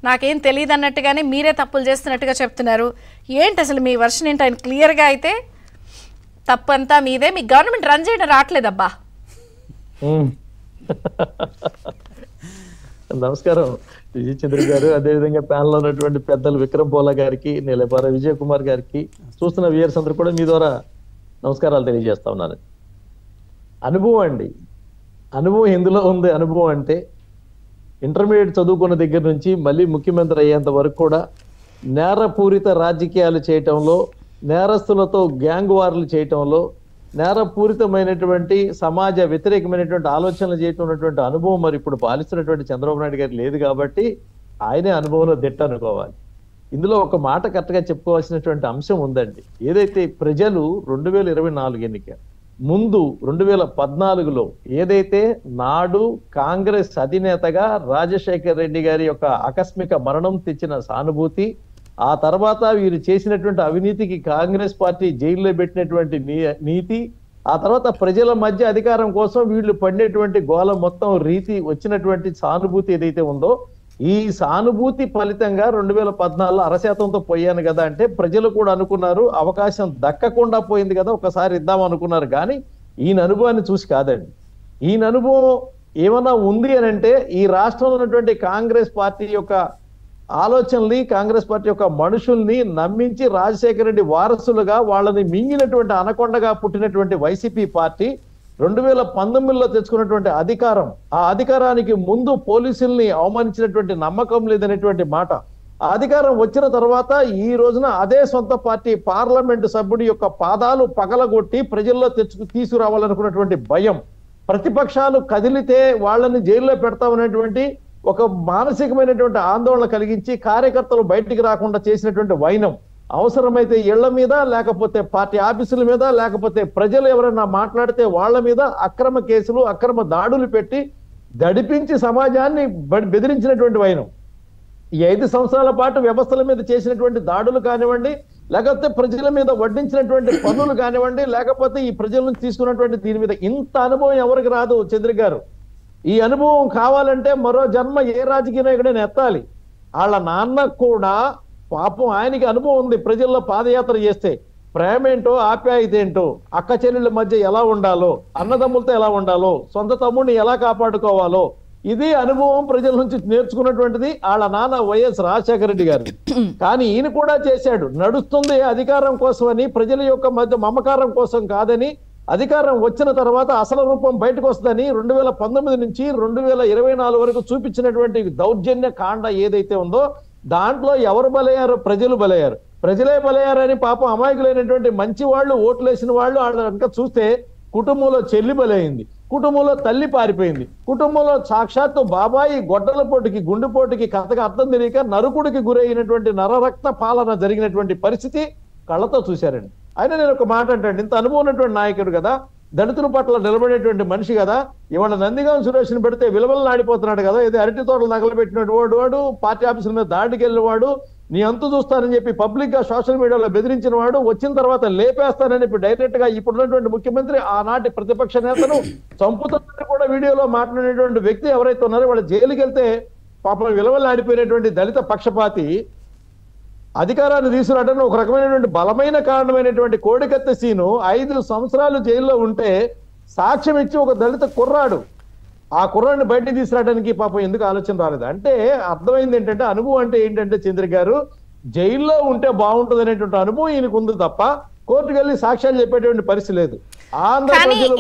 నాకేం తెలియదు అన్నట్టుగానే మీరే తప్పులు చేస్తున్నట్టుగా చెప్తున్నారు. ఏంటి అసలు మీ వర్షన్ ఏంటి? ఆయన క్లియర్గా అయితే తప్పంతా మీదే, మీ గవర్నమెంట్ రన్ చేయడం రావట్లేదబ్బా. నమస్కారం విజయ్ చంద్ర గారు, అదేవిధంగా ప్యానల్ లో ఉన్నటువంటి పెద్దలు విక్రమ్ పోలా గారికి, నెలపార విజయ్ కుమార్ గారికి, చూస్తున్న వ్యూయర్స్ అందరూ కూడా మీ ద్వారా నమస్కారాలు తెలియజేస్తా ఉన్నాను. అనుభవం అండి, అనుభవం ఎందులో ఉంది? అనుభవం అంటే ఇంటర్మీడియట్ చదువుకున్న దగ్గర నుంచి మళ్ళీ ముఖ్యమంత్రి అయ్యేంత వరకు కూడా నేరపూరిత రాజకీయాలు చేయటంలో, నేరస్తులతో గ్యాంగ్ వార్లు చేయటంలో, నేరపూరితమైనటువంటి సమాజ వ్యతిరేకమైనటువంటి ఆలోచనలు చేయటం ఉన్నటువంటి అనుభవం మరి ఇప్పుడు పాలిస్తున్నటువంటి చంద్రబాబు నాయుడు గారికి లేదు కాబట్టి ఆయనే అనుభవంలో దిట్ట అనుకోవాలి. ఇందులో ఒక మాట కరెక్ట్గా చెప్పుకోవాల్సినటువంటి అంశం ఉందండి. ఏదైతే ప్రజలు 2024 ఎన్నిక ముందు 2014లో ఏదైతే నాడు కాంగ్రెస్ అధినేతగా రాజశేఖర్ రెడ్డి గారి యొక్క ఆకస్మిక మరణం తెచ్చిన సానుభూతి, ఆ తర్వాత వీరు చేసినటువంటి అవినీతికి కాంగ్రెస్ పార్టీ జైల్లో పెట్టినటువంటి నీతి, ఆ తర్వాత ప్రజల మధ్య అధికారం కోసం వీళ్ళు పడినటువంటి గోల మొత్తం రీతి వచ్చినటువంటి సానుభూతి ఏదైతే ఉందో, ఈ సానుభూతి ఫలితంగా 2014లో 100%తో పోయాను కదా అంటే ప్రజలు కూడా అనుకున్నారు అవకాశం దక్కకుండా పోయింది కదా, ఒకసారి ఇద్దాం అనుకున్నారు. కానీ ఈయన అనుభవాన్ని చూసి కాదండి. ఈయన అనుభవం ఏమన్నా ఉంది అని అంటే ఈ రాష్ట్రంలో ఉన్నటువంటి కాంగ్రెస్ పార్టీ యొక్క ఆలోచనల్ని, కాంగ్రెస్ పార్టీ యొక్క మనుషుల్ని నమ్మించి రాజశేఖర రెడ్డి వారసులుగా వాళ్ళని మింగినటువంటి అనకొండగా పుట్టినటువంటి వైసీపీ పార్టీ 2019లో తెచ్చుకున్నటువంటి అధికారం, ఆ అధికారానికి ముందు పోలీసుల్ని అవమానించినటువంటి నమ్మకం లేదనేటువంటి మాట, ఆ అధికారం వచ్చిన తర్వాత ఈ రోజున అదే సొంత పార్టీ పార్లమెంటు సభ్యుడి యొక్క పాదాలు పగలగొట్టి ప్రజల్లో తీసుకురావాలనుకున్నటువంటి భయం, ప్రతిపక్షాలు కదిలితే వాళ్ళని జైల్లో పెడతామనేటువంటి ఒక మానసికమైనటువంటి ఆందోళన కలిగించి కార్యకర్తలు బయటికి రాకుండా చేసినటువంటి వైనం, అవసరమైతే ఇళ్ల మీద, లేకపోతే పార్టీ ఆఫీసుల మీద, లేకపోతే ప్రజలు ఎవరైనా మాట్లాడితే వాళ్ళ మీద అక్రమ కేసులు, అక్రమ దాడులు పెట్టి దడిపించి సమాజాన్ని బెదిరించినటువంటి వైనం, ఈ 5 సంవత్సరాల పాటు వ్యవస్థల మీద చేసినటువంటి దాడులు కానివ్వండి, లేకపోతే ప్రజల మీద వడ్డించినటువంటి పన్నులు కానివ్వండి, లేకపోతే ఈ ప్రజల నుంచి తీసుకున్నటువంటి దీని మీద ఇంత అనుభవం ఎవరికి రాదు చంద్ర గారు. ఈ అనుభవం కావాలంటే మరో జన్మ ఏ రాజకీయ నాయకుడైనా ఎత్తాలి. వాళ్ళ నాన్న కూడా పాపం ఆయనకి అనుభవం ఉంది. ప్రజల్లో పాదయాత్ర చేస్తే ప్రేమ ఏంటో, ఆప్యాయత ఏంటో, అక్క చెల్లెళ్ళ మధ్య ఎలా ఉండాలో, అన్నదమ్ములతో ఎలా ఉండాలో, సొంత తమ్ముడిని ఎలా కాపాడుకోవాలో, ఇది అనుభవం ప్రజల నుంచి నేర్చుకున్నటువంటిది వాళ్ళ నాన్న వైఎస్ రాజశేఖర రెడ్డి గారు. కానీ ఈయన కూడా చేశాడు. నడుస్తుంది అధికారం కోసమని, ప్రజల యొక్క మధ్య మమకారం కోసం కాదని, అధికారం వచ్చిన తర్వాత అసలు రూపం బయటకు వస్తుందని 2019 నుంచి 2024 వరకు చూపించినటువంటి దౌర్జన్య కాండ ఏదైతే ఉందో దాంట్లో ఎవరు బలయ్యారు? ప్రజలు బలయ్యారు. ప్రజలే బలయ్యారని పాపం అమాయకులైనటువంటి మంచి వాళ్ళు, ఓట్లేసిన వాళ్ళు వాళ్ళ కనుక చూస్తే కుటుంబంలో చెల్లి బలైంది, కుటుంబంలో తల్లి పారిపోయింది, కుటుంబంలో సాక్షాత్తు బాబాయి గొడ్డలపోటుకి, గుండెపోటుకి కథగా అర్థం తెలియక నరుకుడికి గురైనటువంటి నరరక్త పాలన జరిగినటువంటి పరిస్థితి కళ్ళతో చూశారండి. అయినా నేను ఒక మాట అంటాను, ఇంత అనుభవం ఉన్నటువంటి నాయకుడు కదా, దళితుల పట్ల నిలబడేటువంటి మనిషి కదా, ఇవాళ నందిగాం సురేష్ని పెడితే విలువలు ఆడిపోతున్నాడు కదా, ఇది అరటి తోటలు నగలబెట్టినటువంటి వాడు, పార్టీ ఆఫీసుల మీద దాడికి వెళ్ళిన వాడు, నీ అంతు చూస్తానని చెప్పి పబ్లిక్ గా సోషల్ మీడియాలో బెదిరించిన వాడు, వచ్చిన తర్వాత లేపేస్తానని చెప్పి డైరెక్ట్ గా ఇప్పుడున్నటువంటి ముఖ్యమంత్రి ఆనాటి ప్రతిపక్ష నేతను చంపుతానని కూడా వీడియోలో మాట్లాడినటువంటి వ్యక్తి ఎవరైతే ఉన్నారో వాళ్ళు జైలుకి వెళ్తే పాపం విలువలు ఆడిపోయినటువంటి దళిత పక్షపాతి అధికారాన్ని తీసుకురావడానికి ఒక రకమైనటువంటి బలమైన కారణమైనటువంటి కోడికత్త సీను 5 సంవత్సరాలు జైల్లో ఉంటే సాక్ష్యం ఇచ్చి ఒక దళిత కుర్రాడు, ఆ కుర్రాడిని బయటికి తీసుకురావడానికి పాపం ఎందుకు ఆలోచన రాలేదు అంటే అర్థమైంది ఏంటంటే అనుభవం అంటే ఏంటంటే చంద్ర గారు, జైల్లో ఉంటే బాగుంటుంది అనేటువంటి అనుభవం ఈయనకు ఉంది తప్ప కోర్టుకు వెళ్ళి సాక్ష్యాలు చెప్పేటువంటి పరిస్థితి లేదు. ఆంధ్రప్రదేశ్